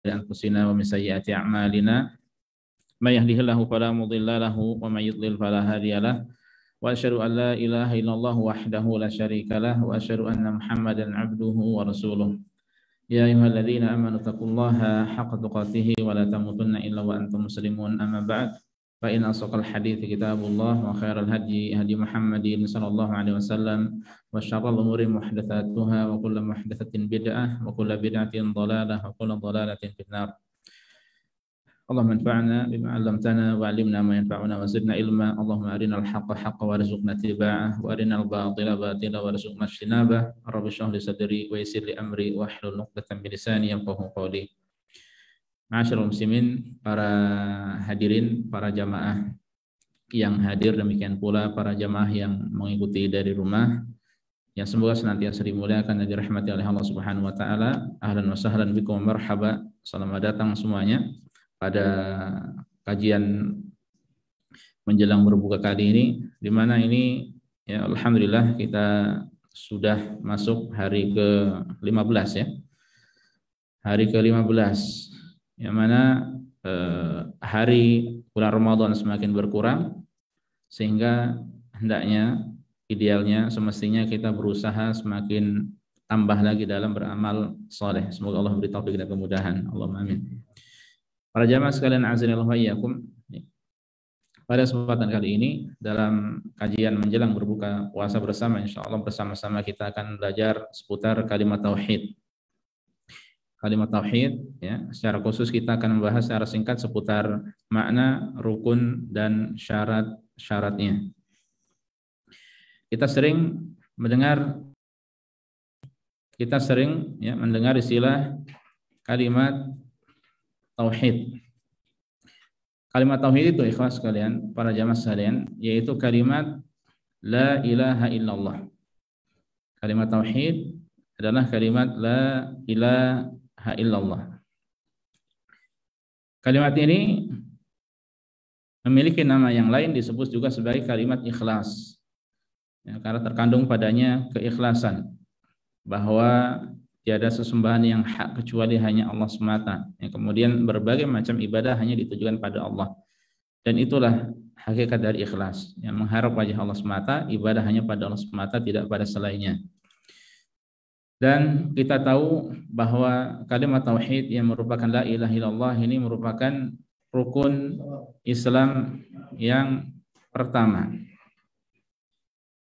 أنفسنا ومن سيئات أعمالنا من يهده الله فلا مضل له ومن يضلل فلا هادي له وأشهد أن لا إله إلا الله وحده لا شريك له وأشهد أن محمدا عبده ورسوله يا أيها الذين آمنوا اتقوا الله حق تقاته ولا تموتن إلا وأنتم مسلمون أما بعد فإن أصدق الحديث كتاب الله وخير الهدي هدي محمد صلى الله عليه وسلم وشر الأمور محدثاتها وكل محدثة بدعة وكل بدعة ضلالة وكل ضلالة في النار. اللهم انفعنا بما علمتنا وعلمنا ما ينفعنا وزدنا علما. اللهم أرنا الحق حقا وارزقنا اتباعه وأرنا الباطل باطلا وارزقنا اجتنابه. رب اشرح لي صدري ويسر لي أمري واحلل عقدة من لساني يفقهوا قولي. Ma'asyiral muslimin, para hadirin, para jamaah yang hadir, demikian pula para jamaah yang mengikuti dari rumah, yang semoga senantiasa dimuliakan dan dirahmati oleh Allah Subhanahu wa taala. Ahlan wa sahlan bikum wa marhaba. Selamat datang semuanya pada kajian menjelang berbuka kali ini, di mana ini ya alhamdulillah kita sudah masuk hari ke-15 ya. Hari ke-15 yang mana hari bulan Ramadan semakin berkurang, sehingga hendaknya idealnya semestinya kita berusaha semakin tambah lagi dalam beramal soleh. Semoga Allah beri taufik dan kemudahan. Allahumma amin. Para jamaah sekalian azanillahu wa iyyakum, pada kesempatan kali ini dalam kajian menjelang berbuka puasa bersama, insyaallah bersama-sama kita akan belajar seputar kalimat tauhid. Kalimat tauhid ya, secara khusus kita akan membahas secara singkat seputar makna, rukun dan syarat-syaratnya. Kita sering mendengar istilah kalimat tauhid. Kalimat tauhid itu ikhlas sekalian, para jamaah sekalian, yaitu kalimat la ilaha illallah. Kalimat tauhid adalah kalimat la ilaha illallah. Kalimat ini memiliki nama yang lain, disebut juga sebagai kalimat ikhlas ya, karena terkandung padanya keikhlasan bahwa tiada sesembahan yang hak kecuali hanya Allah semata ya, kemudian berbagai macam ibadah hanya ditujukan pada Allah, dan itulah hakikat dari ikhlas yang mengharap wajah Allah semata, ibadah hanya pada Allah semata, tidak pada selainnya. Dan kita tahu bahwa kalimat tauhid yang merupakan la ilaha illallah ini merupakan rukun Islam yang pertama.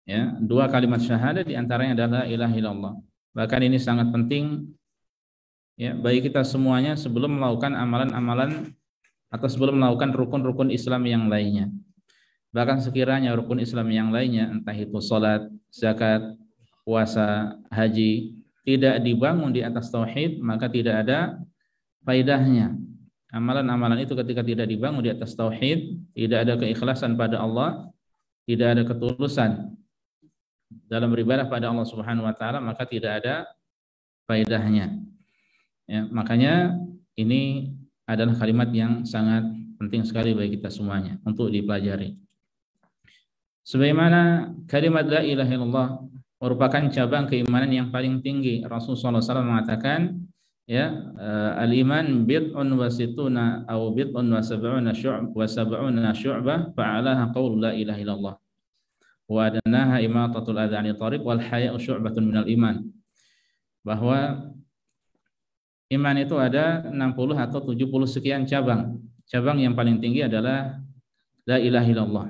Ya, dua kalimat syahadat diantaranya adalah la ilaha illallah. Bahkan ini sangat penting ya bagi kita semuanya sebelum melakukan amalan-amalan atau sebelum melakukan rukun-rukun Islam yang lainnya. Bahkan sekiranya rukun Islam yang lainnya, entah itu salat, zakat, puasa, haji, tidak dibangun di atas tauhid, maka tidak ada faedahnya. Amalan-amalan itu ketika tidak dibangun di atas tauhid, tidak ada keikhlasan pada Allah, tidak ada ketulusan dalam beribadah pada Allah Subhanahu wa taala, maka tidak ada faedahnya. Ya, makanya ini adalah kalimat yang sangat penting sekali bagi kita semuanya untuk dipelajari. Sebagaimana kalimat la ilaha illallah merupakan cabang keimanan yang paling tinggi. Rasulullah SAW mengatakan, ya, al-iman bid'un wa situna aw bid'un wa sab'una syu'bah fa'alaha qaul la ilaha illallah wa adnaha imatatul adza 'anil thariq wal haya'u syu'batun minal iman. Bahwa iman itu ada 60 atau 70 sekian cabang. Cabang yang paling tinggi adalah la ilaha illallah.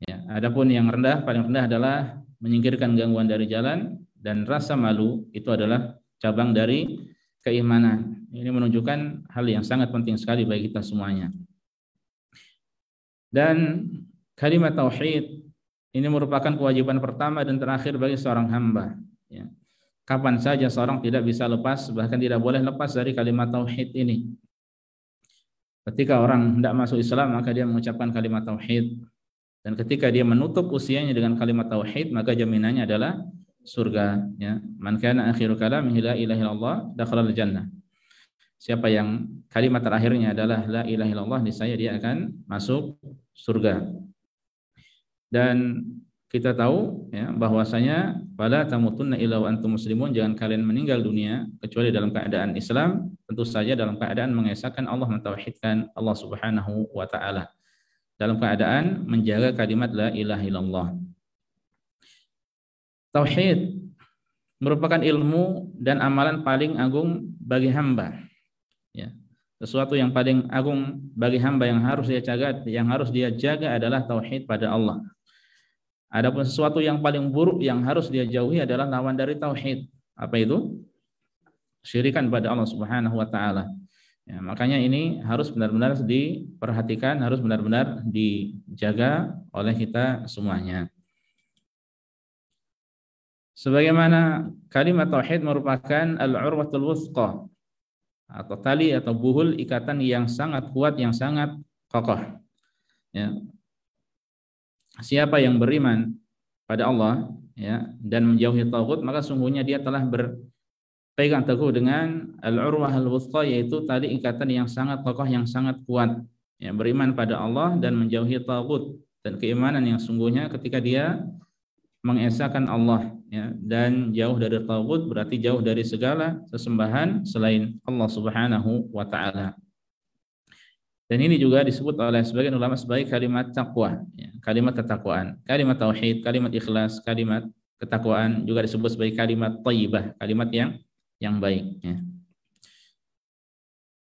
Ya, adapun yang rendah, paling rendah adalah menyingkirkan gangguan dari jalan, dan rasa malu itu adalah cabang dari keimanan. Ini menunjukkan hal yang sangat penting sekali bagi kita semuanya. Dan kalimat tauhid ini merupakan kewajiban pertama dan terakhir bagi seorang hamba. Ya. Kapan saja seorang tidak bisa lepas, bahkan tidak boleh lepas dari kalimat tauhid ini. Ketika orang hendak masuk Islam, maka dia mengucapkan kalimat tauhid. Dan ketika dia menutup usianya dengan kalimat tauhid, maka jaminannya adalah surga. Ya. Man kana akhiru kalamihi la ilaha illallah dakhala al-jannah. Siapa yang kalimat terakhirnya adalah la ilaha illallah, niscaya dia akan masuk surga. Dan kita tahu ya, bahwasanya fala tamutunna illa wa antum muslimun, jangan kalian meninggal dunia kecuali dalam keadaan Islam. tentu saja dalam keadaan mengesahkan Allah, mentauhidkan Allah Subhanahu wa taala. Dalam keadaan menjaga kalimat la ilaha illallah. Tauhid merupakan ilmu dan amalan paling agung bagi hamba. Ya. Sesuatu yang paling agung bagi hamba yang harus dia jaga adalah tauhid pada Allah. Adapun sesuatu yang paling buruk yang harus dia jauhi adalah lawan dari tauhid. Apa itu? Syirikan pada Allah Subhanahu wa taala. Ya, makanya ini harus benar-benar diperhatikan, harus benar-benar dijaga oleh kita semuanya. Sebagaimana kalimat tauhid merupakan al-urwatul wuthqa, atau tali atau buhul ikatan yang sangat kuat, yang sangat kokoh. Ya. Siapa yang beriman pada Allah, ya, dan menjauhi taghut, maka sungguhnya dia telah berpegang teguh dengan al-urwah al-wuthqa, yaitu tali ikatan yang sangat kokoh, yang sangat kuat. Ya, beriman pada Allah dan menjauhi taghut, dan keimanan yang sungguhnya ketika dia mengesahkan Allah, ya, dan jauh dari taghut berarti jauh dari segala sesembahan selain Allah Subhanahu wa taala. Dan ini juga disebut oleh sebagian ulama sebagai kalimat taqwa, ya, kalimat ketakwaan, kalimat tauhid, kalimat ikhlas, kalimat ketakwaan juga disebut sebagai kalimat thayyibah, kalimat yang baik, ya.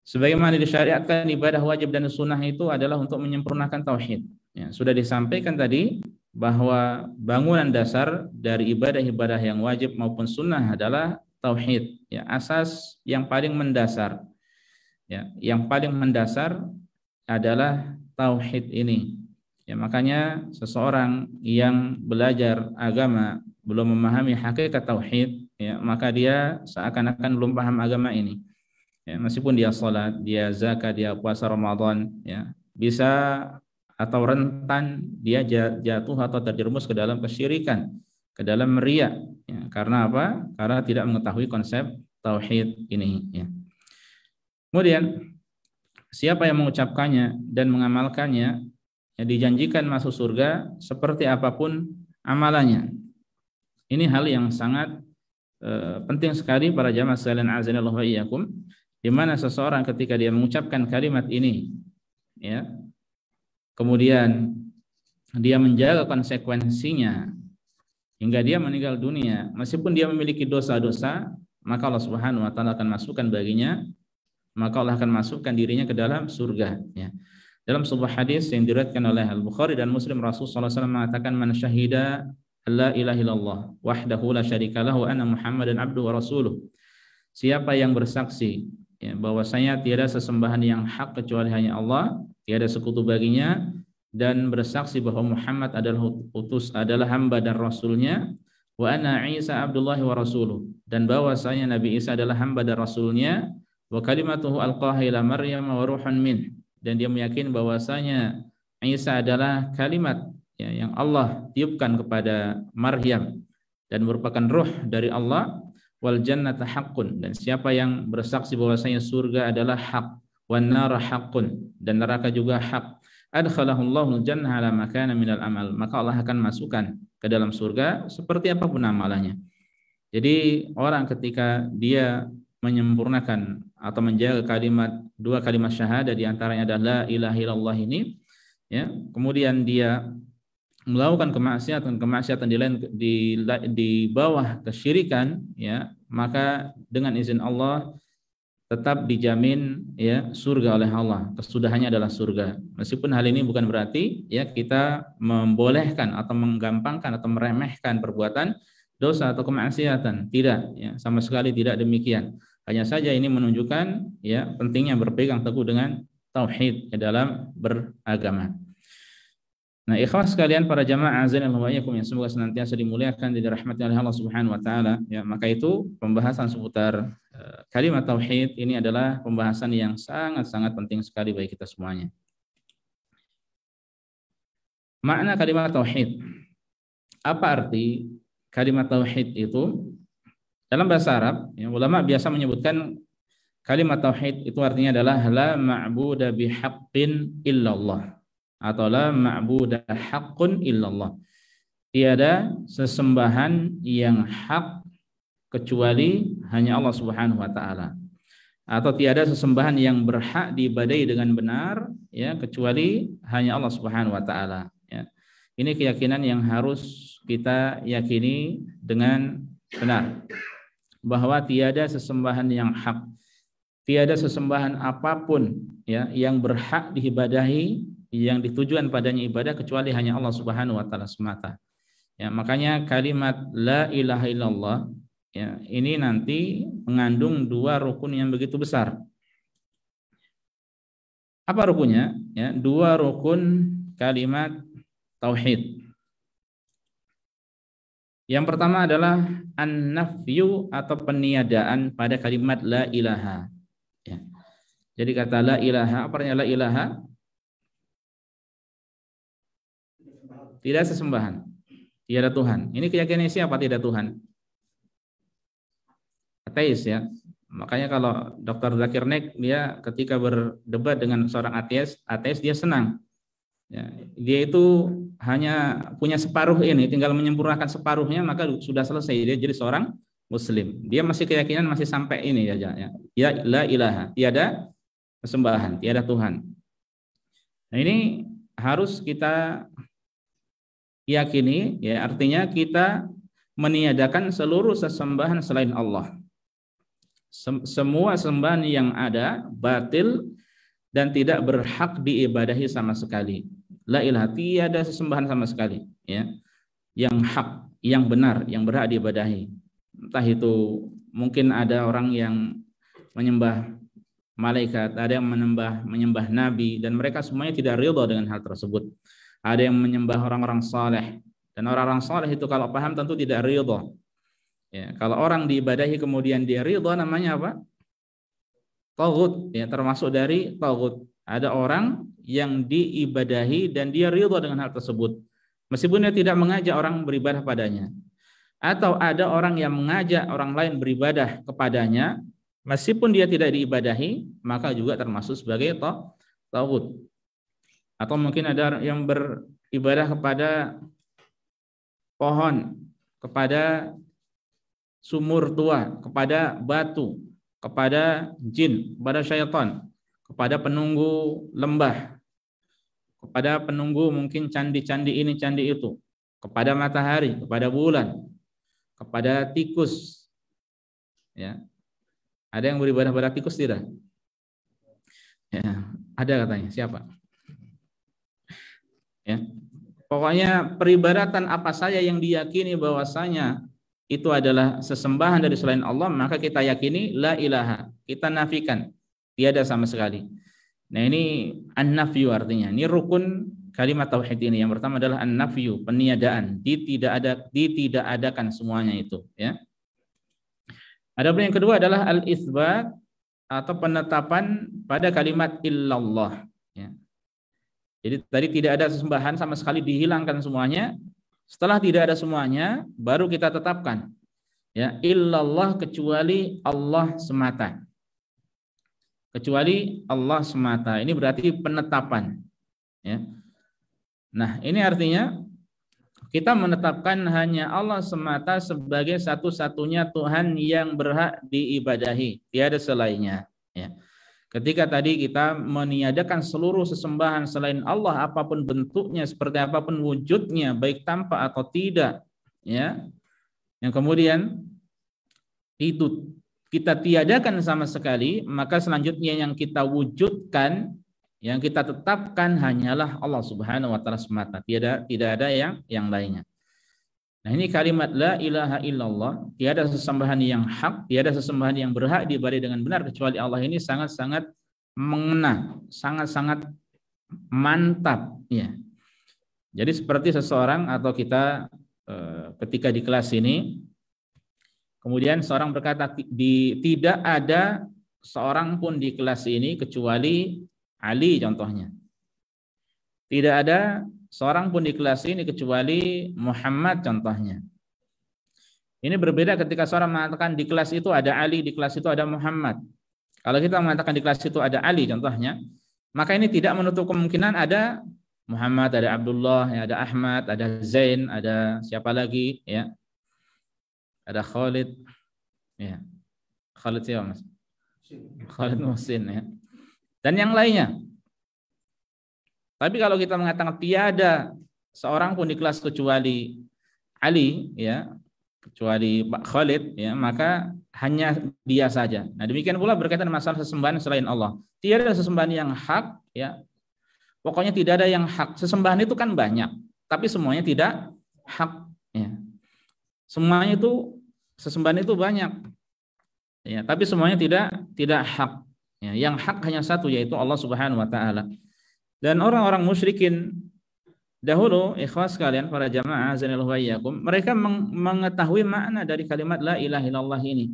Sebagaimana disyariatkan ibadah wajib dan sunnah itu adalah untuk menyempurnakan tauhid. Ya, sudah disampaikan tadi bahwa bangunan dasar dari ibadah-ibadah yang wajib maupun sunnah adalah tauhid, ya, asas yang paling mendasar. Ya, yang paling mendasar adalah tauhid ini. Ya, makanya seseorang yang belajar agama belum memahami hakikat tauhid, ya, maka dia seakan-akan belum paham agama ini. Ya, meskipun dia salat, dia zakat, dia puasa Ramadan, ya, bisa atau rentan dia jatuh atau terjerumus ke dalam kesyirikan, ke dalam riya, ya. Karena apa? Karena tidak mengetahui konsep tauhid ini, ya. Kemudian siapa yang mengucapkannya dan mengamalkannya, ya, dijanjikan masuk surga seperti apapun amalannya. Ini hal yang sangat penting sekali para jamaah sekalian azanillahu wa iyyakum, di mana seseorang ketika dia mengucapkan kalimat ini, ya, kemudian dia menjaga konsekuensinya hingga dia meninggal dunia, meskipun dia memiliki dosa-dosa, maka Allah Subhanahu wa taala akan masukkan baginya, maka Allah akan masukkan dirinya ke dalam surga, ya. Dalam sebuah hadis yang diriwayatkan oleh Al-Bukhari dan Muslim, Rasulullah SAW mengatakan, man syahida la ilaha illallah wahdahu la syarikalah wa anna Muhammadan abduhu wa rasuluh. Siapa yang bersaksi, ya, bahwasanya tiada sesembahan yang hak kecuali hanya Allah, tiada sekutu baginya, dan bersaksi bahwa Muhammad adalah hamba dan rasulnya, wa anna Isa abdullahi wa rasuluh, dan bahwasanya Nabi Isa adalah hamba dan rasulnya, wa kalimatuhu alqaha ila Maryam wa ruhun min, dan dia meyakini bahwasanya Isa adalah kalimat, ya, yang Allah tiupkan kepada Maryam dan merupakan ruh dari Allah, wal jannata haqqun, dan siapa yang bersaksi bahwasanya surga adalah hak, wan nar haqqun, dan neraka juga hak, adkhalahullahu al-jannah ala ma kana minal amal, maka Allah akan masukkan ke dalam surga seperti apapun amalannya. Jadi orang ketika dia menyempurnakan atau menjaga dua kalimat syahadah, di antaranya adalah la ilaha illallah ini, ya, kemudian dia melakukan kemaksiatan di bawah kesyirikan, ya, maka dengan izin Allah tetap dijamin, ya, surga oleh Allah. Kesudahannya adalah surga. Meskipun hal ini bukan berarti, ya, kita membolehkan atau menggampangkan atau meremehkan perbuatan dosa atau kemaksiatan. Tidak, ya, sama sekali tidak demikian. Hanya saja ini menunjukkan, ya, pentingnya berpegang teguh dengan tauhid, ya, dalam beragama. Nah, ikhwas sekalian para jamaah azanillahu wa iyyakum yang semoga senantiasa dimuliakan dan dirahmati oleh Allah Subhanahu wa taala, ya, maka itu pembahasan seputar kalimat tauhid ini adalah pembahasan yang sangat-sangat penting sekali bagi kita semuanya. Makna kalimat tauhid. Apa arti kalimat tauhid itu? Dalam bahasa Arab, ya, ulama biasa menyebutkan kalimat tauhid itu artinya adalah la ma'buda bihaqqin illallah, atau la ma'buda haqqun illallah. Tiada sesembahan yang hak kecuali hanya Allah Subhanahu wa taala. atau tiada sesembahan yang berhak diibadahi dengan benar ya kecuali hanya Allah Subhanahu wa taala ya. Ini keyakinan yang harus kita yakini dengan benar bahwa tiada sesembahan yang hak, tiada sesembahan apapun ya yang berhak diibadahi, yang ditujuan padanya ibadah kecuali hanya Allah Subhanahu wa taala semata. Ya, makanya kalimat la ilaha illallah ya, ini nanti mengandung dua rukun yang begitu besar. Apa rukunnya? Ya, dua rukun kalimat tauhid. Yang pertama adalah an-nafyu atau peniadaan pada kalimat la ilaha. Ya. Jadi kata la ilaha, apa artinya la ilaha? Tidak sesembahan, tiada Tuhan. Ini keyakinan siapa tidak Tuhan? Ateis ya. Makanya kalau Dr. Zakir Naik dia ketika berdebat dengan seorang ateis dia senang. Ya, dia itu hanya punya separuh ini, tinggal menyempurnakan separuhnya maka sudah selesai, dia jadi seorang muslim. Dia masih keyakinan masih sampai ini aja ya. Ya la ilaha, tiada sesembahan, tiada Tuhan. Nah, ini harus kita yakini ya, artinya kita meniadakan seluruh sesembahan selain Allah. Semua sembahan yang ada batil dan tidak berhak diibadahi sama sekali. La ilaha, tiada sesembahan sama sekali ya yang hak, yang benar, yang berhak diibadahi. Entah itu mungkin ada orang yang menyembah malaikat, ada yang menyembah nabi, dan mereka semuanya tidak ridha dengan hal tersebut. Ada yang menyembah orang-orang saleh, dan orang-orang saleh itu kalau paham tentu tidak ridha. Ya, kalau orang diibadahi kemudian dia ridha namanya apa? Taghut, ya, termasuk dari taghut. Ada orang yang diibadahi dan dia ridha dengan hal tersebut, meskipun dia tidak mengajak orang beribadah padanya. Atau ada orang yang mengajak orang lain beribadah kepadanya, meskipun dia tidak diibadahi, maka juga termasuk sebagai taghut. Atau mungkin ada yang beribadah kepada pohon, kepada sumur tua, kepada batu, kepada jin, kepada syaitan, kepada penunggu lembah, kepada penunggu mungkin candi-candi ini, candi itu, kepada matahari, kepada bulan, kepada tikus. Ya. Ada yang beribadah pada tikus tidak? Ya, ada katanya. Siapa? Ya. Pokoknya peribadatan apa saja yang diyakini bahwasanya itu adalah sesembahan dari selain Allah, maka kita yakini la ilaha, kita nafikan, tiada sama sekali. Nah, ini an-nafyu artinya. Ini rukun kalimat tauhid ini. Yang pertama adalah an-nafyu, peniadaan, tidak adakan semuanya itu, ya. Adapun yang kedua adalah al-itsbat atau penetapan pada kalimat illallah, ya. Jadi tadi tidak ada sesembahan sama sekali, dihilangkan semuanya. Setelah tidak ada semuanya, baru kita tetapkan, ya, illallah, kecuali Allah semata. Kecuali Allah semata. Ini berarti penetapan, ya. Nah, ini artinya kita menetapkan hanya Allah semata sebagai satu-satunya Tuhan yang berhak diibadahi, tiada selainnya, ya. Ketika tadi kita meniadakan seluruh sesembahan selain Allah, apapun bentuknya, seperti apapun wujudnya, baik tampak atau tidak, ya. Yang kemudian itu kita tiadakan sama sekali, maka selanjutnya yang kita wujudkan, yang kita tetapkan hanyalah Allah Subhanahu wa taala semata. Tidak ada yang lainnya. Nah, ini kalimat la ilaha illallah, tiada sesembahan yang hak, tiada sesembahan yang berhak diibadahi dengan benar kecuali Allah, ini sangat-sangat mengena, sangat-sangat mantap, ya. Jadi seperti seseorang atau kita ketika di kelas ini, kemudian seorang berkata, tidak ada seorang pun di kelas ini kecuali Ali contohnya. Tidak ada seorang pun di kelas ini kecuali Muhammad contohnya. Ini berbeda ketika seorang mengatakan di kelas itu ada Ali, di kelas itu ada Muhammad. Kalau kita mengatakan di kelas itu ada Ali contohnya, maka ini tidak menutup kemungkinan ada Muhammad, ada Abdullah, ya, ada Ahmad, ada Zain, ada siapa lagi, ya. Ada Khalid. Ya. Khalid siapa, Mas? Khalid Muhsin ya. Dan yang lainnya. Tapi kalau kita mengatakan tiada seorang pun di kelas kecuali Ali ya, kecuali Pak Khalid ya, maka hanya dia saja. Nah, demikian pula berkaitan masalah sesembahan selain Allah. Tiada sesembahan yang hak ya. Pokoknya tidak ada yang hak. Sesembahan itu kan banyak, tapi semuanya tidak hak ya. Semuanya itu sesembahan itu banyak. Ya, tapi semuanya tidak hak. Ya, yang hak hanya satu, yaitu Allah Subhanahu wa taala. Dan orang-orang musyrikin dahulu, ikhwas sekalian, para jamaah azanillahu wa iyyakum, mereka mengetahui makna dari kalimat la ilaha illallah ini.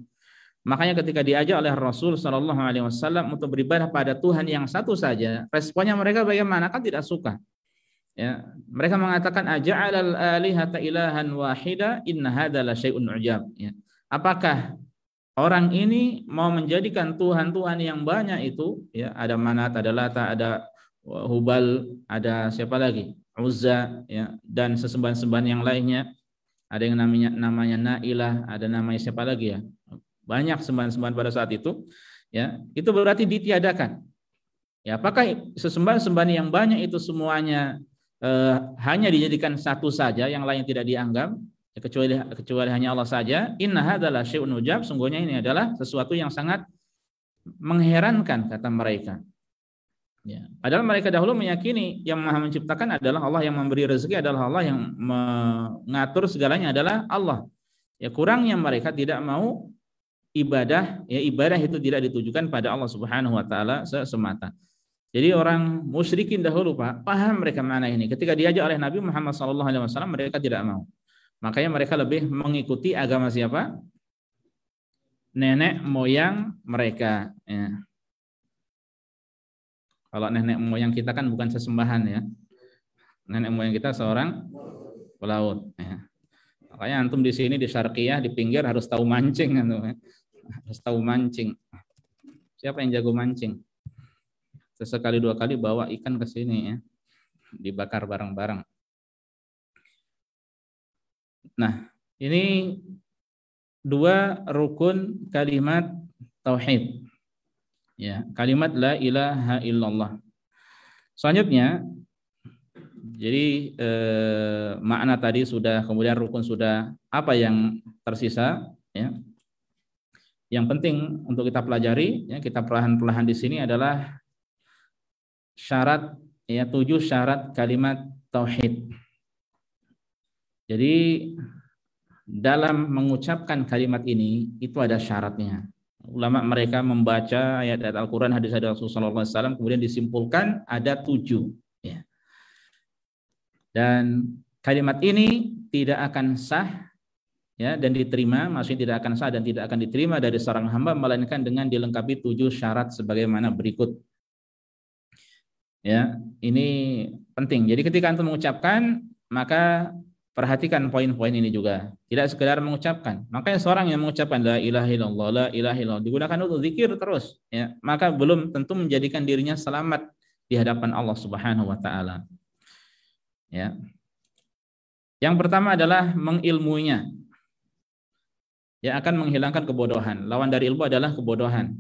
Makanya ketika diajak oleh Rasul sallallahu alaihi wasallam untuk beribadah pada Tuhan yang satu saja, responnya mereka bagaimana? Kan tidak suka. Ya, mereka mengatakan aja'alal alihata ilahan wahida inna hadza la syai'un ujab. Ya. Apakah orang ini mau menjadikan Tuhan-Tuhan yang banyak itu, ya, ada Manat, ada Lata, ada Hubal, ada siapa lagi? Uzza, ya, dan sesembahan-sembahan yang lainnya. Ada yang namanya Nailah, ada namanya siapa lagi ya? Banyak sembahan-sembahan pada saat itu, ya. Itu berarti ditiadakan. Ya, apakah sesembahan-sembahan yang banyak itu semuanya hanya dijadikan satu saja, yang lain tidak dianggap, ya, kecuali hanya Allah saja? Inna hadzal syai'un ujab, sungguhnya ini adalah sesuatu yang sangat mengherankan, kata mereka. Ya. Padahal mereka dahulu meyakini yang Maha menciptakan adalah Allah, yang memberi rezeki adalah Allah, yang mengatur segalanya adalah Allah. Ya, kurangnya mereka tidak mau ibadah, ya, ibadah itu tidak ditujukan pada Allah Subhanahu wa taala semata. Jadi orang musyrikin dahulu paham mereka mana ini. Ketika diajak oleh Nabi Muhammad SAW, mereka tidak mau. Makanya mereka lebih mengikuti agama siapa? Nenek moyang mereka. Ya. Kalau nenek moyang kita kan bukan sesembahan ya. Nenek moyang kita seorang pelaut. Ya. Makanya antum di sini di Syarqiyah di pinggir harus tahu mancing, antum, ya. Harus tahu mancing. Siapa yang jago mancing? Sesekali dua kali bawa ikan ke sini ya, dibakar bareng-bareng. Nah, ini dua rukun kalimat tauhid. Ya, kalimat la ilaha illallah. Selanjutnya, jadi makna tadi sudah, kemudian rukun sudah, apa yang tersisa ya? Yang penting untuk kita pelajari ya, kita perlahan-perlahan di sini adalah syarat ya, 7 syarat kalimat tauhid. Jadi dalam mengucapkan kalimat ini itu ada syaratnya. Ulama mereka membaca ayat-ayat Al-Quran, hadis-hadis Rasulullah SAW, kemudian disimpulkan ada 7 ya. Dan kalimat ini tidak akan sah ya, dan diterima, maksudnya tidak akan sah dan tidak akan diterima dari seorang hamba melainkan dengan dilengkapi 7 syarat sebagaimana berikut. Ya, ini penting. Jadi ketika antum mengucapkan, maka perhatikan poin-poin ini juga. Tidak sekedar mengucapkan. Makanya seorang yang mengucapkan la ilaha illallah, la ilaha illallah, digunakan untuk zikir terus, ya, maka belum tentu menjadikan dirinya selamat di hadapan Allah Subhanahu wa taala. Ya. Yang pertama adalah mengilmuinya. Ya, akan menghilangkan kebodohan. Lawan dari ilmu adalah kebodohan.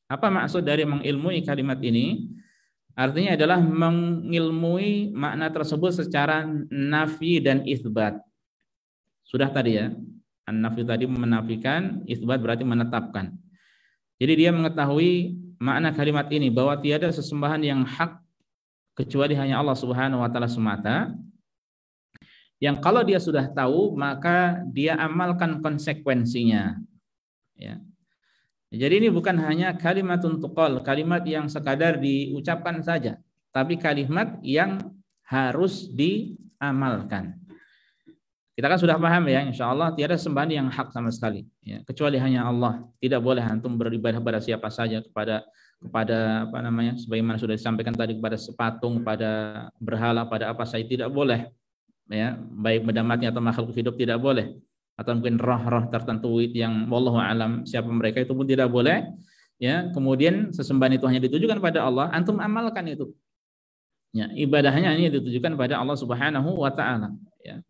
Apa maksud dari mengilmui kalimat ini? Artinya adalah mengilmui makna tersebut secara nafi dan itsbat. Sudah tadi ya. An-nafi tadi menafikan, itsbat berarti menetapkan. Jadi dia mengetahui makna kalimat ini, bahwa tiada sesembahan yang hak kecuali hanya Allah Subhanahu wa taala semata. Yang kalau dia sudah tahu, maka dia amalkan konsekuensinya. Ya. Jadi ini bukan hanya kalimatun tuqal, kalimat yang sekadar diucapkan saja, tapi kalimat yang harus diamalkan. Kita kan sudah paham ya, insyaallah tiada sembahan yang hak sama sekali ya, kecuali hanya Allah. Tidak boleh antum beribadah pada siapa saja, kepada apa namanya, sebagaimana sudah disampaikan tadi, kepada sepatung, pada berhala, pada apa saja tidak boleh. Ya, baik benda mati atau makhluk hidup tidak boleh. Atau mungkin roh-roh tertentu yang wallahu alam siapa mereka, itu pun tidak boleh ya. Kemudian sesembahan itu hanya ditujukan pada Allah, antum amalkan itu ya, ibadahnya ini ditujukan pada Allah Subhanahu wa taala ya.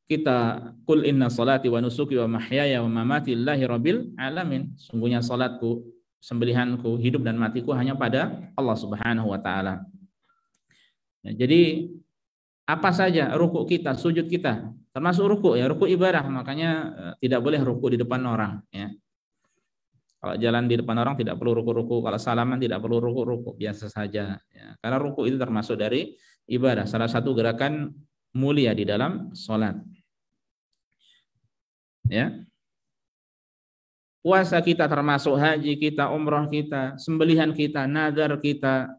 Kita qul inna salati wa nusuki wa mahyaya wa mamati lillahi rabbil alamin, sungguhnya salatku, sembelihanku, hidup dan matiku hanya pada Allah Subhanahu wa taala. Jadi apa saja ruku kita, sujud kita, termasuk ruku ya, ruku ibadah, makanya tidak boleh ruku di depan orang ya. Kalau jalan di depan orang tidak perlu ruku-ruku, kalau salaman tidak perlu ruku-ruku, biasa saja ya. Karena ruku itu termasuk dari ibadah, salah satu gerakan mulia di dalam sholat. Ya. Puasa kita termasuk haji kita, umroh kita, sembelihan kita, nazar kita.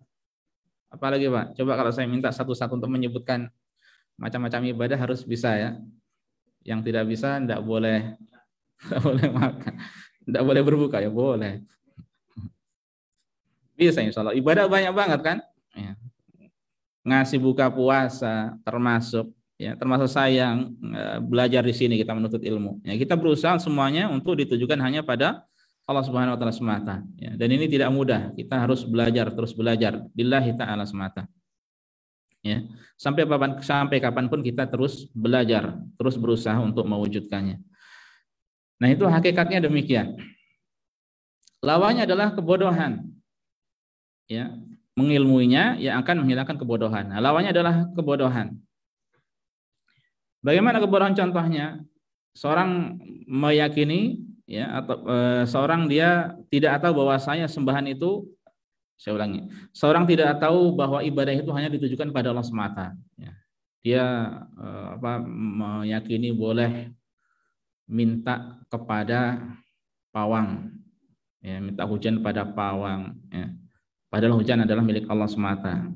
Apalagi Pak? Coba kalau saya minta satu-satu untuk menyebutkan macam-macam ibadah harus bisa ya. Yang tidak bisa tidak boleh makan. Tidak boleh berbuka ya, boleh. Bisa insya Allah. Ibadah banyak banget kan? Ya. Ngasih buka puasa termasuk ya, termasuk sayang belajar di sini kita menuntut ilmu. Ya, kita berusaha semuanya untuk ditujukan hanya pada Allah Subhanahu wa taala semata ya. Dan ini tidak mudah. Kita harus belajar, terus belajar billahi taala semata. Ya. Sampai kapanpun kita terus belajar, terus berusaha untuk mewujudkannya. Nah, itu hakikatnya demikian. Lawannya adalah kebodohan. Ya, mengilmuinya yang akan menghilangkan kebodohan. Nah, lawannya adalah kebodohan. Bagaimana kebodohan contohnya? Seorang meyakini ya atau seorang dia tidak tahu bahwasanya sembahan itu, saya ulangi, seorang tidak tahu bahwa ibadah itu hanya ditujukan pada Allah semata. Ya. Dia meyakini boleh minta kepada pawang, ya, minta hujan pada pawang. Ya. Padahal hujan adalah milik Allah semata.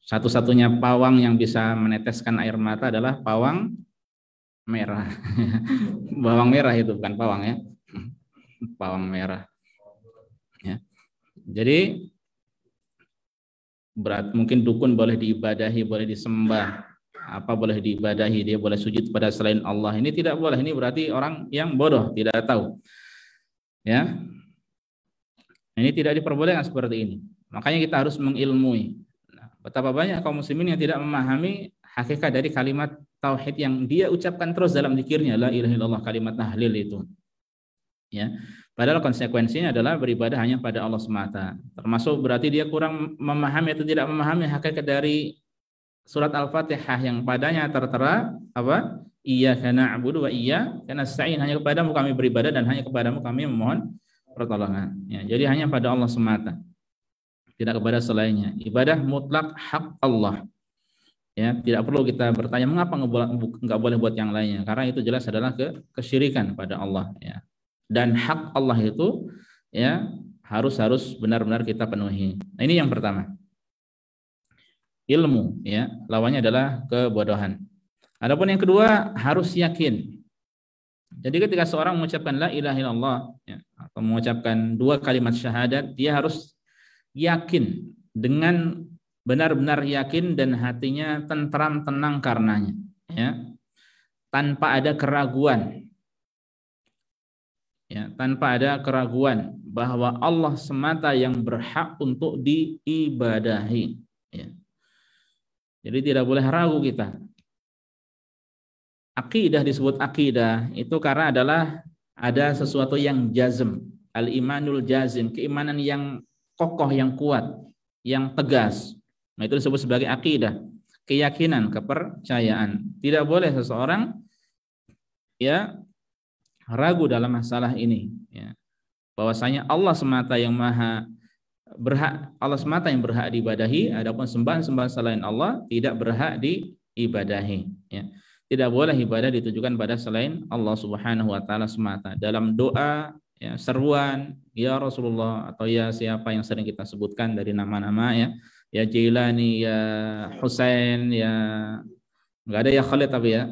Satu-satunya pawang yang bisa meneteskan air mata adalah pawang merah. Bawang merah itu bukan pawang ya. Pawang merah. Ya. Jadi berat, mungkin dukun boleh diibadahi, boleh disembah, apa boleh diibadahi, dia boleh sujud pada selain Allah. Ini tidak boleh. Ini berarti orang yang bodoh, tidak tahu. Ya. Ini tidak diperbolehkan seperti ini. Makanya kita harus mengilmui. Betapa banyak kaum muslimin yang tidak memahami hakikat dari kalimat tauhid yang dia ucapkan terus dalam zikirnya, la ilaha illallah, kalimat tahlil itu. Ya. Padahal konsekuensinya adalah beribadah hanya pada Allah semata. Termasuk berarti dia kurang memahami atau tidak memahami hakikat dari surat Al-Fatihah yang padanya tertera apa? Iyyaka na'budu wa iyyaka nasta'in, hanya kepadamu kami beribadah dan hanya kepadamu kami memohon pertolongan. Ya, jadi hanya pada Allah semata. Tidak kepada selainnya. Ibadah mutlak hak Allah. Ya, tidak perlu kita bertanya mengapa enggak boleh buat yang lainnya, karena itu jelas adalah kesyirikan pada Allah ya. Dan hak Allah itu ya harus benar-benar kita penuhi. Nah, ini yang pertama. Ilmu ya, lawannya adalah kebodohan. Adapun yang kedua, harus yakin. Jadi ketika seorang mengucapkan la ilaha illallah ya, atau mengucapkan dua kalimat syahadat, dia harus yakin, dengan benar-benar yakin dan hatinya tentram, tenang karenanya ya, tanpa ada keraguan ya, tanpa ada keraguan bahwa Allah semata yang berhak untuk diibadahi ya. Jadi tidak boleh ragu kita. Akidah disebut akidah itu karena adalah ada sesuatu yang jazm, al-imanul jazim, keimanan yang kokoh, yang kuat, yang tegas. Nah, itu disebut sebagai akidah, keyakinan, kepercayaan. Tidak boleh seseorang ya ragu dalam masalah ini ya. Bahwasanya Allah semata yang maha berhak, Allah semata yang berhak diibadahi, adapun sembahan-sembahan selain Allah tidak berhak diibadahi ya. Tidak boleh ibadah ditujukan pada selain Allah Subhanahu wa taala semata. Dalam doa ya, seruan ya Rasulullah atau ya siapa yang sering kita sebutkan dari nama-nama ya Jailani, ya Husain, ya enggak ada ya Khalid tapi ya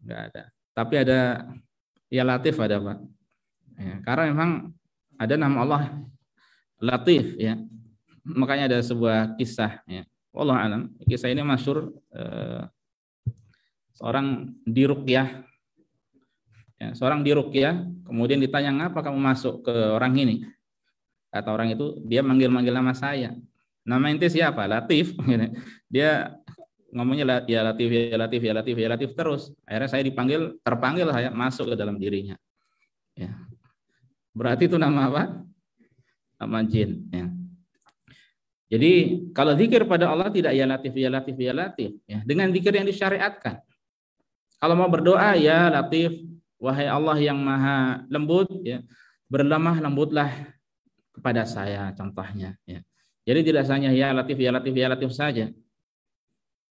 enggak ada. Tapi ada ya Latif ada Pak. Ya, karena memang ada nama Allah Latif ya. Makanya ada sebuah kisah ya. Wallahu alam. Kisah ini masyhur, seorang diruqyah. Ya, seorang diruqyah, kemudian ditanya, "Ngapa kamu masuk ke orang ini?" Kata orang itu, dia manggil-manggil nama saya. "Nama ente siapa?" "Latif." Dia ngomongnya ya Latif, ya Latif, ya Latif, ya Latif terus. Akhirnya saya terpanggil saya masuk ke dalam dirinya. Ya. Berarti itu nama apa? Nama jin. Ya. Jadi kalau zikir pada Allah tidak ya latif, ya latif, ya latif. Ya. Dengan zikir yang disyariatkan. Kalau mau berdoa ya latif, wahai Allah yang maha lembut, ya, berlemah lembutlah kepada saya, contohnya. Ya. Jadi tidak hanya ya latif, ya latif, ya latif saja.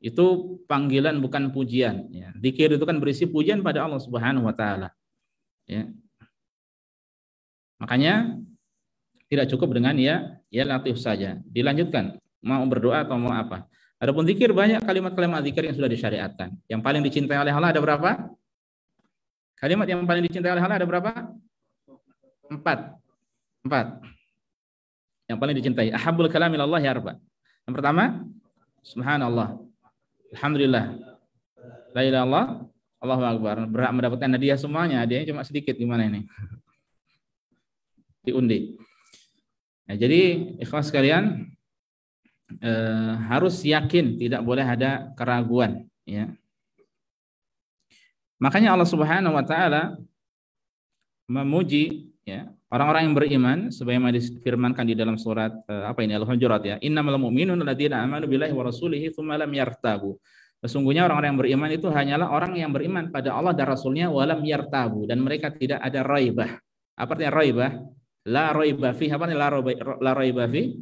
Itu panggilan bukan pujian. Ya. Zikir itu kan berisi pujian pada Allah Subhanahu Wa Taala. Ya. Makanya tidak cukup dengan ya latif saja. Dilanjutkan, mau berdoa atau mau apa. Adapun zikir banyak kalimat-kalimat zikir yang sudah disyariatkan. Yang paling dicintai oleh Allah ada berapa? Kalimat yang paling dicintai oleh Allah ada berapa? 4. Yang paling dicintai. Ahabbul kalami ilallahi arba. Yang pertama, subhanallah. Alhamdulillah. La ilaha illallah, Allahu akbar. Berhak mendapatkan hadiah semuanya. Hadiahnya cuma sedikit, gimana ini? Diundi. Nah, jadi ikhwas sekalian, harus yakin, tidak boleh ada keraguan, ya. Makanya Allah Subhanahu Wa Taala memuji, ya, orang-orang yang beriman sebagaimana difirmankan di dalam surat Al-Hujurat, ya. Innamal mu'minuna alladzina amanu billahi wa rasulihi tsumma lam yartabu. Sesungguhnya orang-orang yang beriman itu hanyalah orang yang beriman pada Allah dan Rasulnya walam yartabu, dan mereka tidak ada raibah. Apa artinya raibah? La raiba fi, apa la raiba fi?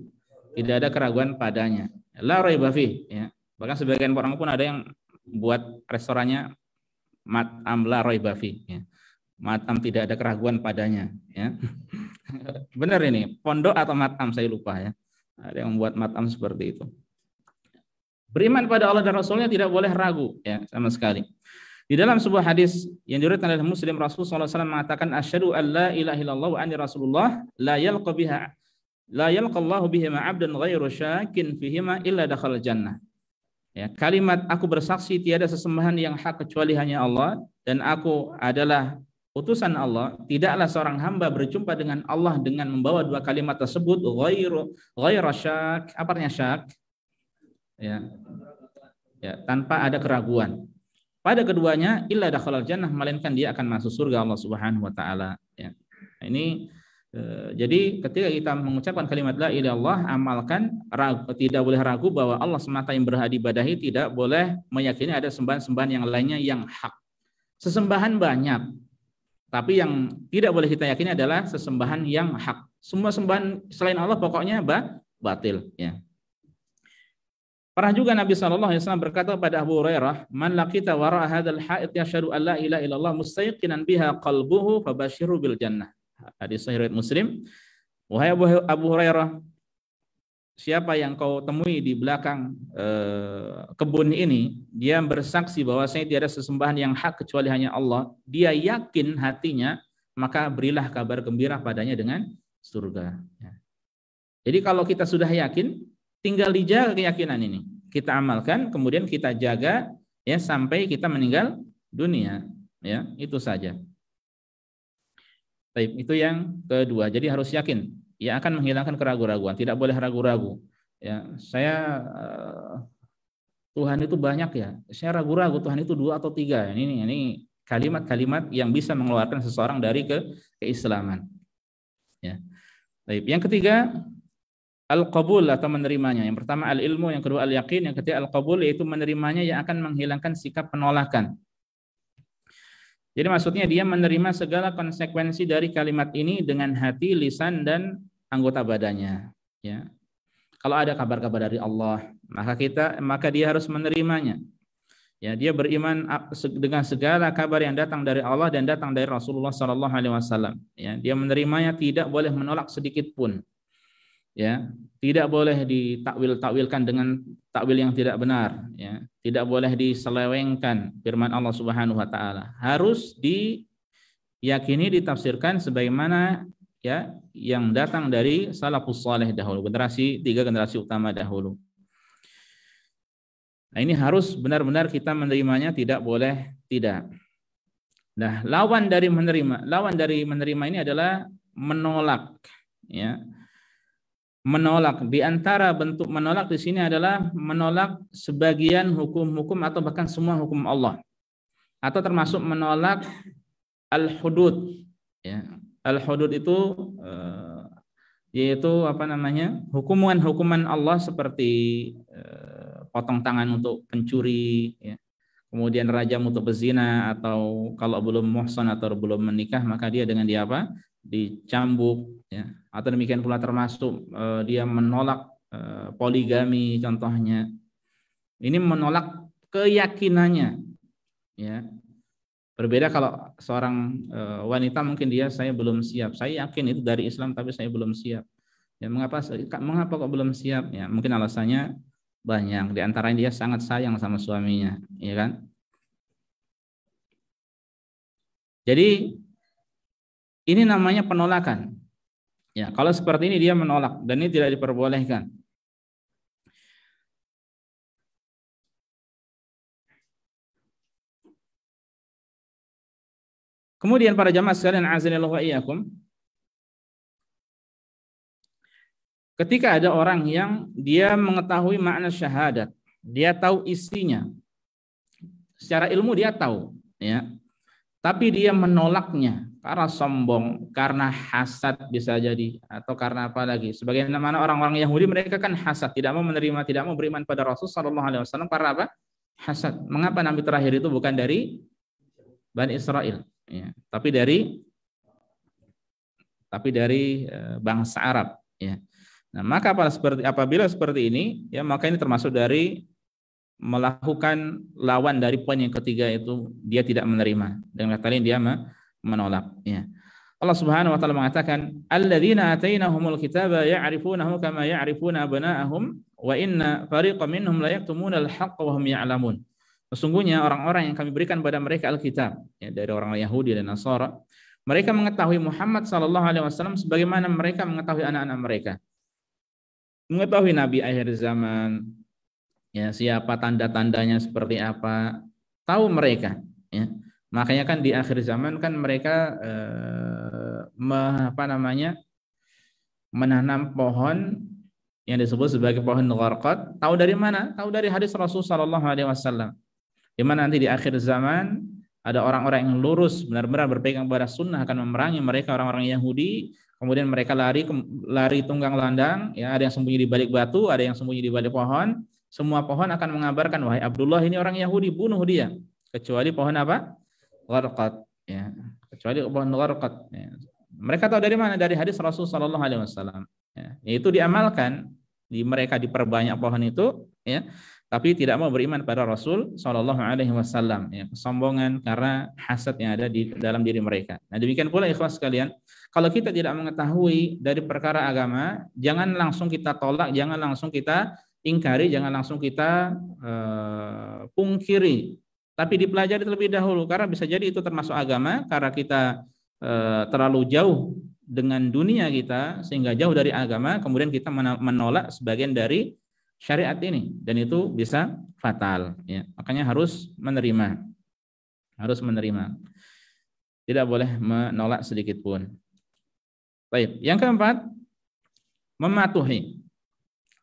Tidak ada keraguan padanya. La raiba fi, ya. Bahkan sebagian orang pun ada yang buat restorannya mat'am la raiba fi, ya. Mat'am tidak ada keraguan padanya, ya. Benar ini, pondok atau mat'am saya lupa, ya. Ada yang membuat mat'am seperti itu. Beriman pada Allah dan Rasulnya tidak boleh ragu, ya, sama sekali. Di dalam sebuah hadis yang diriwayatkan oleh Muslim, Rasulullah SAW mengatakan asyhadu an la ilaha illallah wa anni rasulullah la yalqallahu bihima 'abdan ghairu syakin fihima illa dakhala jannah. Ya, kalimat aku bersaksi tiada sesembahan yang hak kecuali hanya Allah dan aku adalah utusan Allah, tidaklah seorang hamba berjumpa dengan Allah dengan membawa dua kalimat tersebut ghairu syak. Apa artinya syak? Ya. Ya, tanpa ada keraguan. Pada keduanya illa dakhalal jannah, melainkan dia akan masuk surga Allah Subhanahu Wa Taala, ya. Nah, ini jadi ketika kita mengucapkan kalimat la ilaha illallah, amalkan, tidak boleh ragu bahwa Allah semata yang berhak diibadahi, tidak boleh meyakini ada sembahan-sembahan yang lainnya yang hak. Sesembahan banyak, tapi yang tidak boleh kita yakini adalah sesembahan yang hak. Semua sembahan selain Allah pokoknya batil, ya. Pernah juga Nabi SAW berkata kepada Abu Hurairah, "Man laqita wara'a hadzal ha'id yashhadu an la ilaha illallah mustaqinan biha qalbuhu fabashirhu bil jannah." Hadis sahih riwayat Muslim. Wahai Abu Hurairah, siapa yang kau temui di belakang kebun ini, dia bersaksi bahwasanya tiada sesembahan yang hak kecuali hanya Allah, dia yakin hatinya, maka berilah kabar gembira padanya dengan surga. Jadi kalau kita sudah yakin, tinggal dijaga keyakinan ini. Kita amalkan, kemudian kita jaga, ya, sampai kita meninggal dunia, ya, itu saja. Baik, itu yang kedua. Jadi harus yakin, ya, akan menghilangkan keraguan-raguan. Tidak boleh ragu-ragu. Ya, saya Tuhan itu banyak, ya. Saya ragu-ragu Tuhan itu 2 atau 3. Ini kalimat-kalimat yang bisa mengeluarkan seseorang dari keislaman. Ya. Baik, yang ketiga al-qabul atau menerimanya. Yang pertama al-ilmu, yang kedua al-yaqin, yang ketiga al-qabul, yaitu menerimanya yang akan menghilangkan sikap penolakan. Jadi maksudnya dia menerima segala konsekuensi dari kalimat ini dengan hati, lisan, dan anggota badannya. Ya. Kalau ada kabar-kabar dari Allah, maka dia harus menerimanya. Ya, dia beriman dengan segala kabar yang datang dari Allah dan datang dari Rasulullah SAW. Ya, dia menerimanya, tidak boleh menolak sedikit pun. Ya, tidak boleh ditakwil-takwilkan dengan takwil yang tidak benar, ya. Tidak boleh diselewengkan firman Allah Subhanahu Wa Taala. Harus diyakini, ditafsirkan sebagaimana, ya, yang datang dari salafus saleh dahulu, 3 generasi utama dahulu. Nah, ini harus benar-benar kita menerimanya, tidak boleh tidak. Nah, lawan dari menerima ini adalah menolak, ya. Menolak, di antara bentuk menolak di sini adalah menolak sebagian hukum-hukum atau bahkan semua hukum Allah, atau termasuk menolak al-hudud, ya. Al-hudud itu yaitu apa namanya? Hukuman Allah seperti potong tangan untuk pencuri, ya. Kemudian rajam untuk berzina, atau kalau belum muhsan atau belum menikah maka dia dengan dia apa? Dicambuk, ya. Atau demikian pula termasuk dia menolak poligami contohnya. Ini menolak keyakinannya, ya. Berbeda kalau seorang wanita mungkin saya belum siap. Saya yakin itu dari Islam tapi saya belum siap. Ya, mengapa kok belum siap? Ya, mungkin alasannya banyak. Di antaranya dia sangat sayang sama suaminya, ya kan? Jadi ini namanya penolakan. Ya, kalau seperti ini dia menolak dan ini tidak diperbolehkan. Kemudian para jamaah sekalian azanillahu wa iyyakum, ketika ada orang yang dia mengetahui makna syahadat, dia tahu isinya, secara ilmu dia tahu, ya, tapi dia menolaknya karena sombong, karena hasad bisa jadi, atau karena apa lagi? Sebagaimana orang-orang Yahudi, mereka kan hasad, tidak mau menerima, tidak mau beriman pada Rasul Sallallahu Alaihi Wasallam karena apa? Hasad. Mengapa nabi terakhir itu bukan dari Bani Israel, ya, tapi dari bangsa Arab, ya. Nah, maka apabila seperti ini, ya, maka ini termasuk dari melakukan lawan dari poin yang ketiga, itu dia tidak menerima. Dengan kata lain dia menolak, ya. Allah Subhanahu wa taala mengatakan, "Alladzina atainahumul kitaba ya'rifunahu kama ya'rifuna abna'ahum wa inna fariqan minhum la yaktumuna al-haqqa wa hum ya'lamun." Sesungguhnya orang-orang yang kami berikan pada mereka Alkitab, ya, dari orang Yahudi dan Nasara, mereka mengetahui Muhammad sallallahu alaihi wasallam sebagaimana mereka mengetahui anak-anak mereka. Mengetahui nabi akhir zaman, ya, siapa tanda-tandanya seperti apa, tahu mereka, ya. Makanya kan di akhir zaman kan mereka menanam pohon yang disebut sebagai pohon gharqad. Tahu dari mana? Tahu dari hadis Rasul sallallahu alaihi wasallam. Di mana nanti di akhir zaman ada orang-orang yang lurus benar-benar berpegang pada sunnah akan memerangi mereka orang-orang Yahudi. Kemudian mereka lari tunggang landang, ya, ada yang sembunyi di balik batu, ada yang sembunyi di balik pohon. Semua pohon akan mengabarkan, wahai Abdullah, ini orang Yahudi, bunuh dia. Kecuali pohon apa? Gharqad, ya. Kecuali pohon gharqad, ya. Mereka tahu dari mana? Dari hadis Rasul sallallahu alaihi wasallam. Ya. Itu diamalkan, mereka diperbanyak pohon itu, ya. Tapi tidak mau beriman pada Rasul Shallallahu Alaihi Wasallam, ya, kesombongan karena hasad yang ada di dalam diri mereka. Nah, demikian pula ikhwas sekalian, kalau kita tidak mengetahui dari perkara agama, jangan langsung kita tolak, jangan langsung kita ingkari, jangan langsung kita pungkiri, tapi dipelajari terlebih dahulu, karena bisa jadi itu termasuk agama, karena kita terlalu jauh dengan dunia kita sehingga jauh dari agama, kemudian kita menolak sebagian dari syariat ini, dan itu bisa fatal, ya. Makanya harus menerima, tidak boleh menolak sedikit pun. Baik, yang keempat, mematuhi,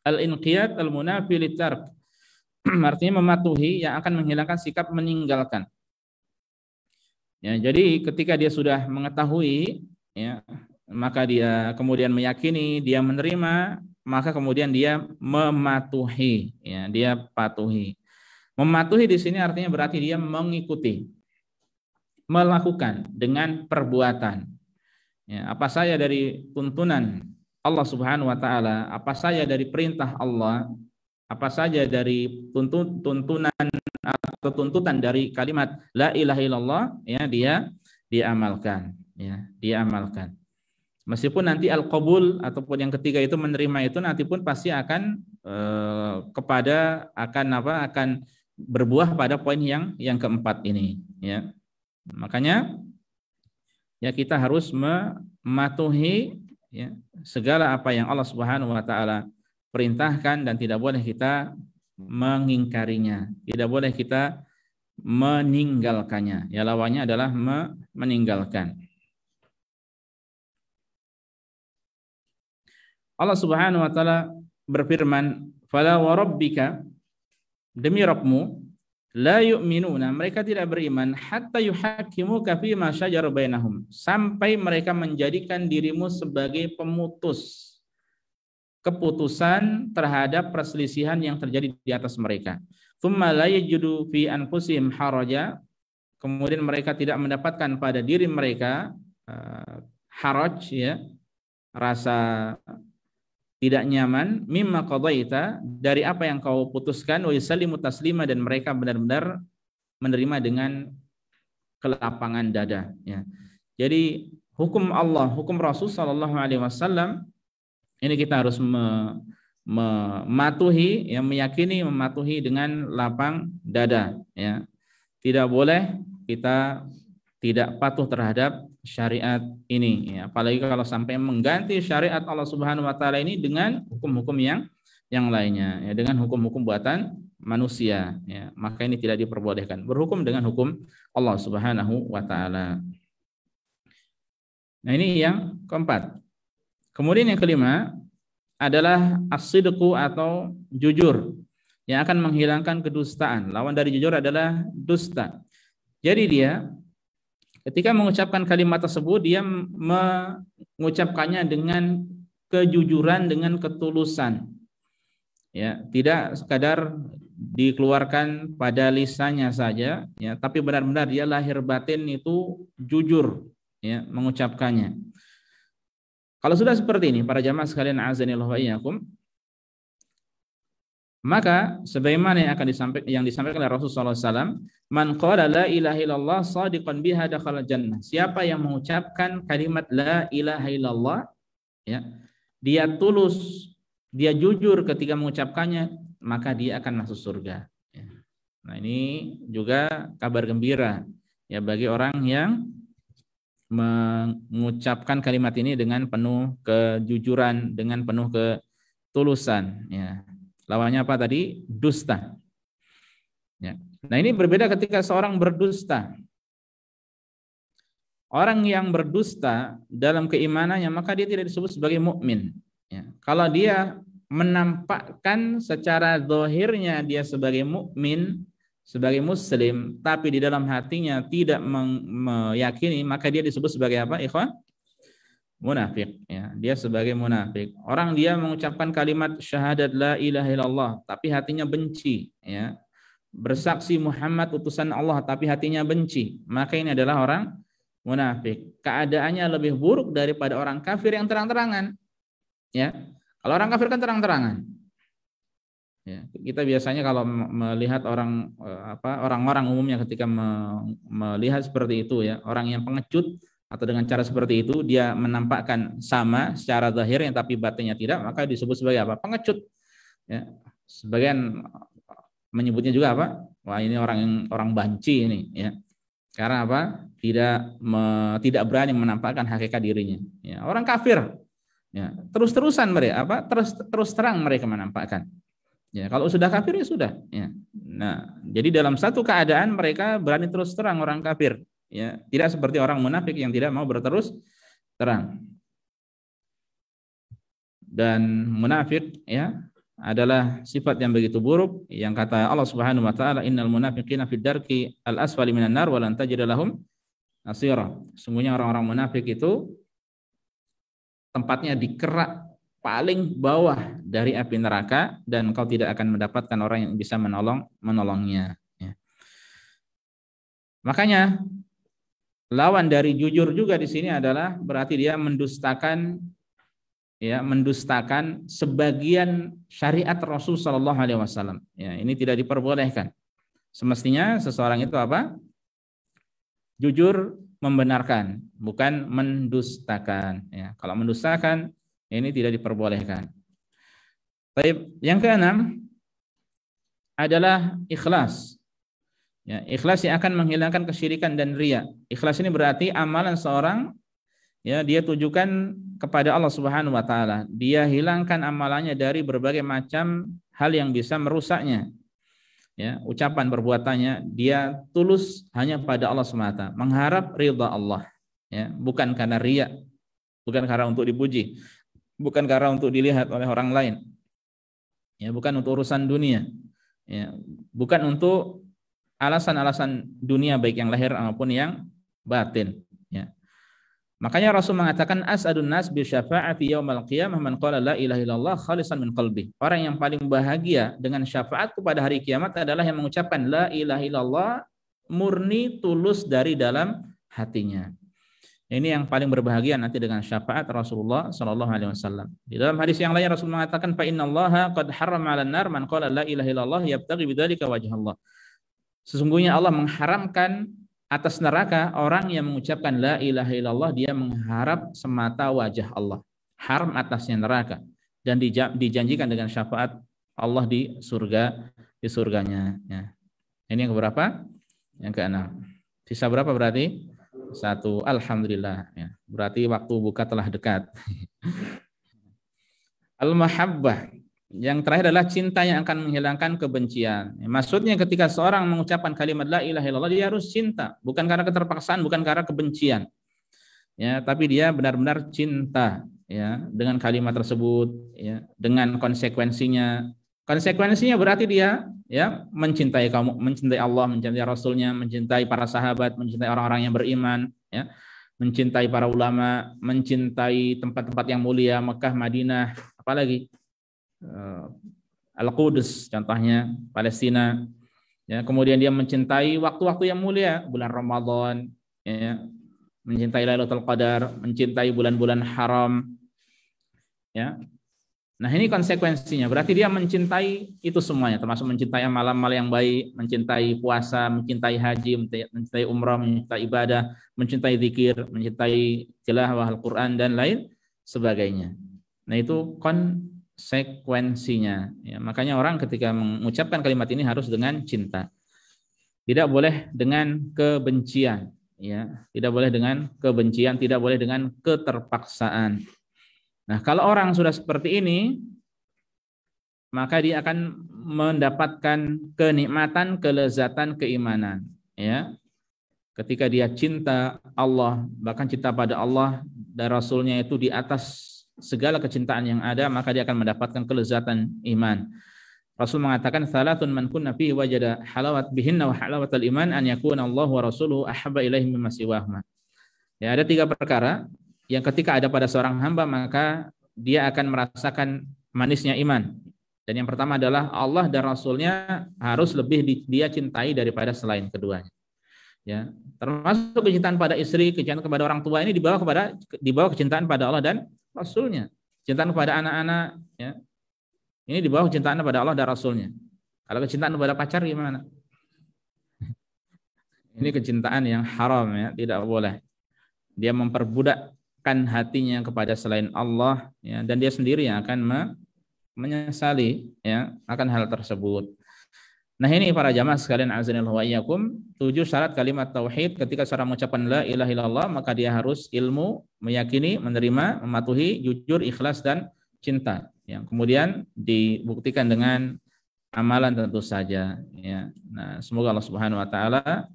al-inqiyad al-munafi litark, artinya mematuhi yang akan menghilangkan sikap meninggalkan. Ya, jadi ketika dia sudah mengetahui, ya, maka dia kemudian meyakini, dia menerima, maka kemudian dia mematuhi, ya, dia patuhi. Mematuhi di sini artinya berarti dia mengikuti, melakukan dengan perbuatan. Ya, apa saja dari tuntunan Allah Subhanahu wa taala, apa saja dari perintah Allah, apa saja dari tuntunan atau tuntutan dari kalimat la ilaha illallah, ya, dia diamalkan, ya, diamalkan. Meskipun nanti al-qabul ataupun yang ketiga itu menerima itu nanti pun pasti akan akan berbuah pada poin yang keempat ini, ya. Makanya ya kita harus mematuhi, ya, segala apa yang Allah Subhanahu wa taala perintahkan dan tidak boleh kita mengingkarinya, tidak boleh kita meninggalkannya. Ya, lawannya adalah meninggalkan. Allah Subhanahu wa taala berfirman, "Fala wa rabbika", demi Rabbmu, la yu'minuna, mereka tidak beriman hatta yuhakkimuka fima syajara bainahum, sampai mereka menjadikan dirimu sebagai pemutus keputusan terhadap perselisihan yang terjadi di atas mereka. Tsumma la yajidu fi anfusihim haraja, kemudian mereka tidak mendapatkan pada diri mereka haraj, ya, rasa tidak nyaman, mimma qadaita, dari apa yang kau putuskan, wa yusallimu taslima, dan mereka benar-benar menerima dengan kelapangan dada, ya. Jadi hukum Allah, hukum Rasul sallallahu alaihi wasallam ini kita harus mematuhi, yang meyakini, mematuhi dengan lapang dada, ya. Tidak boleh kita tidak patuh terhadap syariat ini, ya. Apalagi kalau sampai mengganti syariat Allah Subhanahu wa taala ini dengan hukum-hukum yang lainnya, ya, dengan hukum-hukum buatan manusia, ya. Maka ini tidak diperbolehkan. Berhukum dengan hukum Allah Subhanahu wa taala. Nah, ini yang keempat. Kemudian yang kelima adalah as-sidqu atau jujur, yang akan menghilangkan kedustaan. Lawan dari jujur adalah dusta. Jadi dia ketika mengucapkan kalimat tersebut, dia mengucapkannya dengan kejujuran, dengan ketulusan, ya, tidak sekadar dikeluarkan pada lisannya saja, ya, tapi benar-benar dia lahir batin itu jujur, ya, mengucapkannya. Kalau sudah seperti ini, para jamaah sekalian azanillahu wa iyyakum, maka sebagaimana yang disampaikan oleh Rasulullah SAW, man qala la ilaha illallah shadiqan biha dakhala jannah. Siapa yang mengucapkan kalimat la ilaha illallah, ya, dia tulus, dia jujur ketika mengucapkannya, maka dia akan masuk surga. Ya. Nah, ini juga kabar gembira, ya, bagi orang yang mengucapkan kalimat ini dengan penuh kejujuran, dengan penuh ketulusan, ya. Lawannya apa tadi? Dusta. Ya. Nah, ini berbeda ketika seorang berdusta. Orang yang berdusta dalam keimanannya, maka dia tidak disebut sebagai mukmin. Ya. Kalau dia menampakkan secara zahirnya dia sebagai mukmin, sebagai muslim, tapi di dalam hatinya tidak meyakini, maka dia disebut sebagai apa, ikhwan? Munafik, ya. Dia sebagai munafik. Orang dia mengucapkan kalimat syahadat la ilaha illallah, tapi hatinya benci, ya. Bersaksi Muhammad utusan Allah, tapi hatinya benci, maka ini adalah orang munafik. Keadaannya lebih buruk daripada orang kafir yang terang-terangan, ya. Kalau orang kafir kan terang-terangan, ya. Kita biasanya kalau melihat orang-orang umumnya ketika melihat seperti itu, ya, orang yang pengecut atau dengan cara seperti itu dia menampakkan sama secara zahirnya tapi batinnya tidak, maka disebut sebagai apa? Pengecut, ya. Sebagian menyebutnya juga apa? Wah, ini orang banci ini, ya. Karena apa? Tidak berani menampakkan hakikat dirinya, ya. Orang kafir, ya, terus-terusan mereka terus terang mereka menampakkan. Ya, kalau sudah kafir ya sudah, ya. Nah, jadi dalam satu keadaan mereka berani terus terang, orang kafir, ya, tidak seperti orang munafik yang tidak mau berterus terang. Dan munafik, ya, adalah sifat yang begitu buruk yang kata Allah Subhanahu wa taala, innal munafiqina fid darki al asfali minan nar wa lan tajid lahum nasira. Sungguhnya orang-orang munafik itu tempatnya di kerak paling bawah dari api neraka, dan engkau tidak akan mendapatkan orang yang bisa menolongnya, ya. Makanya lawan dari jujur juga di sini adalah berarti dia mendustakan, ya, mendustakan sebagian syariat Rasul Shallallahu Alaihi Wasallam. Ya, ini tidak diperbolehkan. Semestinya seseorang itu apa? Jujur, membenarkan, bukan mendustakan. Ya, kalau mendustakan ini tidak diperbolehkan. Baik, yang keenam adalah ikhlas. Ya, ikhlas yang akan menghilangkan kesyirikan dan riya. Ikhlas ini berarti amalan seorang, ya, dia tujukan kepada Allah Subhanahu wa taala. Dia hilangkan amalannya dari berbagai macam hal yang bisa merusaknya. Ya, ucapan perbuatannya dia tulus hanya pada Allah semata, mengharap ridha Allah, ya, bukan karena riya, bukan karena untuk dipuji, bukan karena untuk dilihat oleh orang lain. Ya, bukan untuk urusan dunia. Ya, bukan untuk alasan-alasan dunia baik yang lahir maupun yang batin, ya. Makanya Rasul mengatakan as'adun nas bi syafa'ati yaumal qiyamah man qala la ilaha illallah khalisan min qalbi. Orang yang paling bahagia dengan syafaatku pada hari kiamat adalah yang mengucapkan la ilaha illallah murni tulus dari dalam hatinya. Ini yang paling berbahagia nanti dengan syafaat Rasulullah sallallahu alaihi wasallam. Di dalam hadis yang lain Rasul mengatakan fa innallaha qad harrama 'alan nar man qala la ilaha illallah yabtaghi bidzalika wajhallah. Sesungguhnya Allah mengharamkan atas neraka orang yang mengucapkan la ilaha illallah dia mengharap semata wajah Allah. Haram atasnya neraka dan dijanjikan dengan syafaat Allah di surganya, ya. Ini yang keberapa? Yang keenam. Sisa berapa berarti? 1. Alhamdulillah, ya. Berarti waktu buka telah dekat. Al-mahabbah. Yang terakhir adalah cinta yang akan menghilangkan kebencian. Maksudnya ketika seorang mengucapkan kalimat la ilaha illallah dia harus cinta, bukan karena keterpaksaan, bukan karena kebencian. Ya, tapi dia benar-benar cinta, ya, dengan kalimat tersebut, ya, dengan konsekuensinya. Konsekuensinya berarti dia, ya, mencintai kamu, mencintai Allah, mencintai Rasulnya, mencintai para sahabat, mencintai orang-orang yang beriman, ya, mencintai para ulama, mencintai tempat-tempat yang mulia, Mekah, Madinah, apalagi Al-Quds contohnya, Palestina, ya. Kemudian dia mencintai waktu-waktu yang mulia, bulan Ramadan, ya, mencintai Lailatul Qadar, mencintai bulan-bulan haram, ya. Nah, ini konsekuensinya. Berarti dia mencintai itu semuanya, termasuk mencintai amal-amal yang baik, mencintai puasa, mencintai haji, mencintai umrah, mencintai ibadah, mencintai zikir, mencintai tilawah Al-Qur'an dan lain sebagainya. Nah, itu konsekuensinya, ya. Makanya orang ketika mengucapkan kalimat ini harus dengan cinta. Tidak boleh dengan kebencian, ya. Tidak boleh dengan kebencian, tidak boleh dengan keterpaksaan. Nah, kalau orang sudah seperti ini, maka dia akan mendapatkan kenikmatan, kelezatan keimanan, ya. Ketika dia cinta Allah, bahkan cinta pada Allah dan Rasulnya itu di atas segala kecintaan yang ada, maka dia akan mendapatkan kelezatan iman. Rasul mengatakan salatun man kunna fihi wajada halawat bihinna wa halawatal iman an yakuna Allah wa rasuluhu ahabba ilaihi mimma siwahuma. Ya, ada 3 perkara yang ketika ada pada seorang hamba maka dia akan merasakan manisnya iman. Dan yang pertama adalah Allah dan Rasulnya harus lebih dia cintai daripada selain keduanya. Ya, termasuk kecintaan pada istri, kecintaan kepada orang tua ini dibawa kecintaan pada Allah dan Rasulnya. Cintaan kepada anak-anak, ya, ini di bawah kecintaan kepada Allah dan Rasulnya. Kalau kecintaan kepada pacar gimana? Ini kecintaan yang haram, ya, tidak boleh. Dia memperbudakkan hatinya kepada selain Allah, ya, dan dia sendiri yang akan menyesali, ya, akan hal tersebut. Nah, ini para jamaah sekalian azanillahu wa iyyakum, 7 syarat kalimat tauhid. Ketika seorang mengucapkan la ilaha illallah, maka dia harus ilmu, meyakini, menerima, mematuhi, jujur, ikhlas dan cinta. Yang kemudian dibuktikan dengan amalan tentu saja, ya. Nah, semoga Allah Subhanahu wa taala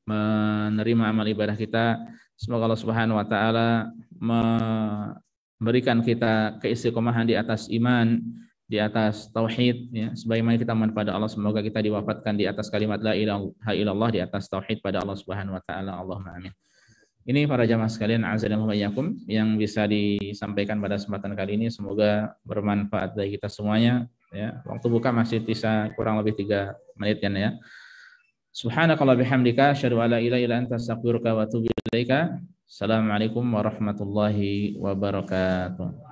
menerima amal ibadah kita. Semoga Allah Subhanahu wa taala memberikan kita keistiqomahan di atas iman, di atas tauhid, ya, sebagaimana kita mohon pada Allah semoga kita diwafatkan di atas kalimat la ilaha illallah, di atas tauhid pada Allah Subhanahu wa taala. Allahumma amin. Ini para jamaah sekalian azanillahu wa iyyakum yang bisa disampaikan pada kesempatan kali ini, semoga bermanfaat bagi kita semuanya, ya. Waktu buka masih sisa kurang lebih 3 menit kan, ya. Subhanakallah bihamdika asyhadu an la ilaha illa anta astaghfiruka wa atubu ilaika. Assalamualaikum warahmatullahi wabarakatuh.